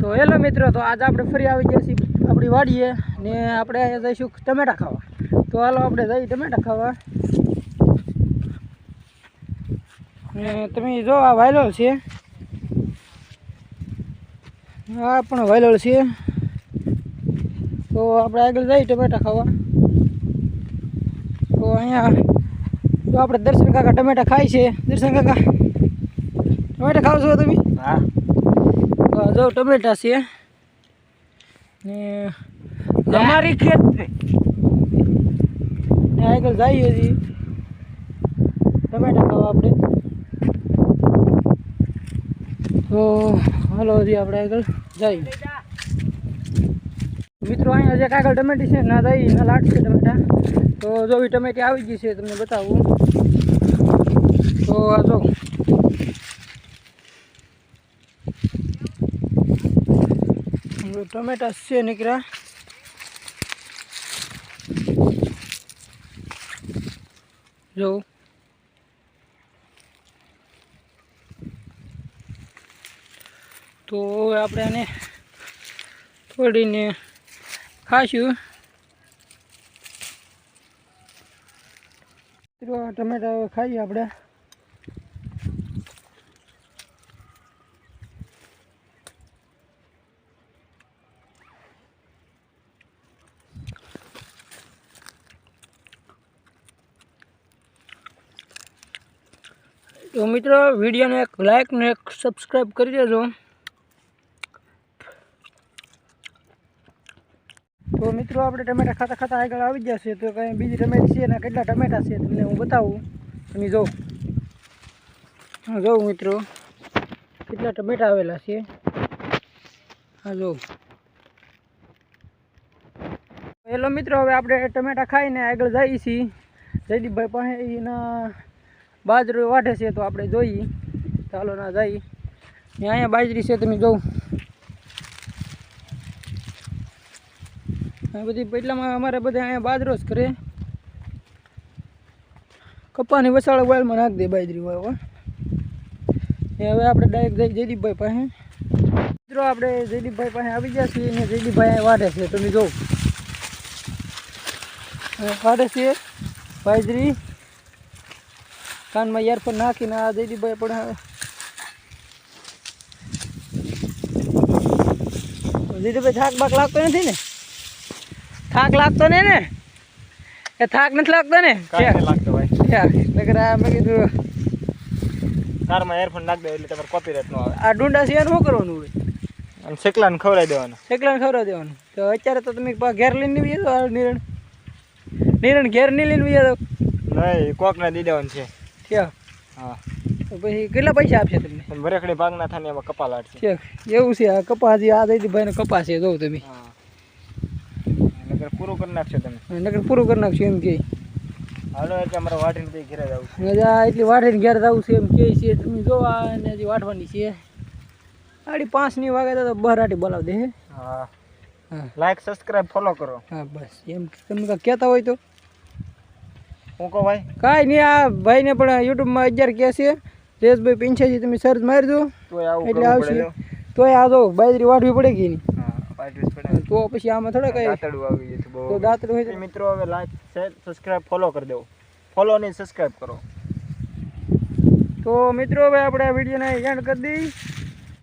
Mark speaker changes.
Speaker 1: તો હેલો મિત્રો, તો આજ આપણે ફરી આવી ગયા છીએ આપણી વાડીએ ને આપણે અહીંયા જઈશું ટમેટા ખાવા. તો હાલો આપણે જઈએ ટમેટા ખાવા. ને તમે જો આ વાયલોળ છે, આ પણ વાયલોળ છે. તો આપણે આગળ જઈએ ટમેટા ખાવા. તો અહીંયા જો આપણે દર્શન કાકા ટમેટા ખાય છે. દર્શન કાકા ટમેટા ખાવ છો તમે?
Speaker 2: હા,
Speaker 1: જો ટમેટા છે ને
Speaker 2: અમારી ખેત છે.
Speaker 1: આગળ જઈએ છીએ ટમેટા ખાવા આપણે. તો હાલો હજી આપણે આગળ જઈએ. મિત્રો અહીંયા જે કાગળ ટમેટી છે ના જઈ ના લાટ છે ટમેટા. તો જો એ ટમેટી આવી ગઈ છે તમને બતાવું. તો આ જો ટમેટા છે નીકળ્યા. જો તો હવે આપણે આને તોડીને ખાશું. ટમેટા હવે ખાઈએ આપણે. તો મિત્રો વિડીયોને એક લાઈક ને એક સબસ્ક્રાઈબ કરી દેજો. તો મિત્રો આપણે ટમેટા ખાતા ખાતા આગળ આવી જશે. તો કંઈ બીજી ટમેટી છે ને કેટલા ટમેટા છે તમને હું બતાવું. તમે જો હા જોઉં મિત્રો કેટલા ટમેટા આવેલા છે. હા જો હેલો મિત્રો, હવે આપણે ટમેટા ખાઈને આગળ જઈએ છીએ. જયદીપભાઈ પાસે એના બાજરો વાઢે છે તો આપણે જોઈએ. ચાલો ના જઈએ. અહીંયા બાજરી છે તમે જોઉં. આ બધી એટલામાં અમારે બધા અહીંયા બાજરો જ કરે. કપાની વસાળો વાયલમાં નાખી દે બાજરી વાળવા. હવે આપણે ડાયરેક્ટ જઈ જયદીપભાઈ પાસે. મિત્રો આપણે જયદીપભાઈ પાસે આવી ગયા છીએ ને જયદીપભાઈ અહીંયા વાઢે છે તમે જોઉં. વાઢે છે બાજરી. કાનમાં ઈયરફોન નાખીને આ જયદીપભાઈ પણ જયદીપભાઈ થાક બાક લાગતો નથી ને? થાક લાગતો ને? એ થાક નથી લાગતો ને?
Speaker 2: લાગતો ભાઈ.
Speaker 1: નકર આ મેં કીધું
Speaker 2: કારમાં એરફોન નાખ દે એટલે તમારે કોપીરાઈટ ન આવે.
Speaker 1: આ ડુંડા સિવાય શું કરવાનું હોય?
Speaker 2: અને શેકલાને ખવડાવી દેવાનું.
Speaker 1: શેકલાને ખવડાવી દેવાનું. તો અત્યારે તો તમે ઘેર લઈને નહીં તો નિરણ ઘેર નહીં લઈને તો
Speaker 2: નહીં, કોકને દઈ દેવાનું છે. હા,
Speaker 1: તો પછી કેટલા પૈસા આપશે તમને?
Speaker 2: બરેખડી ભાગના થાય ને એમાં કપા લાટશે.
Speaker 1: એવું છે. આ કપા હજી આ જયદીપભાઈને કપા છે જોઉં તમે.
Speaker 2: હા, નકર પૂરું કરી નાખશો તમે.
Speaker 1: નકર પૂરું કરી નાખશું એમ કે.
Speaker 2: હાલો એટલે અમારે વાટીને ઘેરે જવું છે.
Speaker 1: એટલી વાટીને ઘેર જવું છે એમ કે છે. તમે જો આને હજી વાટવાની છે. 5:30 વાગે તો બહારાટી બોલાવી દે.
Speaker 2: હા
Speaker 1: હા,
Speaker 2: લાઈક સબસ્ક્રાઇબ ફોલો કરો.
Speaker 1: હા બસ એમ તમે કાંઈ કહેતા હોય તો
Speaker 2: હું કહું ભાઈ
Speaker 1: કાંઈ નહીં. આ ભાઈને પણ યુટ્યુબમાં 11 કહે છે જયેશભાઈ પિંછાજી. તમે સર્ચ મારજો
Speaker 2: તોય આવું
Speaker 1: એટલે
Speaker 2: કરવું
Speaker 1: આવશે.
Speaker 2: પડે.
Speaker 1: તોય આ જો બાજરી વાઢવી પડે કે નહીં?
Speaker 2: હા, વાટવી પડે.
Speaker 1: તો પછી આમાં થોડા કઈ
Speaker 2: દાંતડું આવી ગયું છે બહુ.
Speaker 1: તો દાંતરું હોય તો
Speaker 2: મિત્રો હવે લાઈક શેર સબસ્ક્રાઇબ ફોલો કરી દેવો. ફોલો નહીં, સબસ્ક્રાઇબ કરો.
Speaker 1: તો મિત્રો હવે આપણે આ વિડીયોને એન્ડ કરી દઈએ.